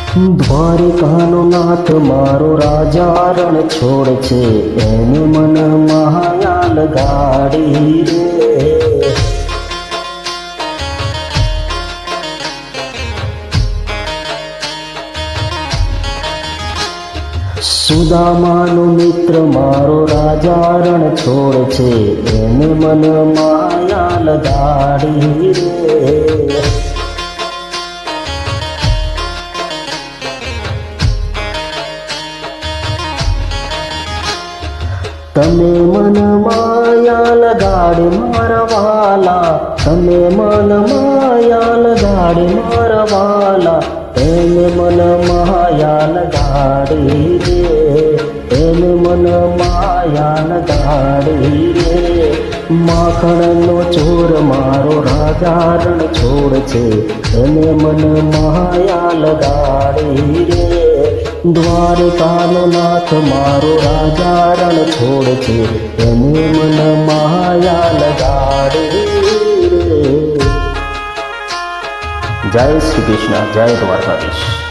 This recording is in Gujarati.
દ્વારિકાનો નાથ મારો રાજા રણ છોડ છે, એને મન માયા લગાડી રે. સુદામાનો મિત્ર મારો રાજા રણ છોડ છે, એને મન માયા લગાડી રે. તમે મન માયા લગાડે મારા વાલા, તમે મન માયા લગાડે મારા વાલા, એને મન માયા લગાડી રે, એને મન માયા લગાડી રે. માખણનો ચોર મારો રાજા રણ છોડ છે, એને મન માયા લગાડી રે. દ્વારકાનો નાથ મારો રાજા રણ છોડ છે, એને મન માયા લગાડી રે. જય શ્રી કૃષ્ણ, જય દ્વારકાધીશ.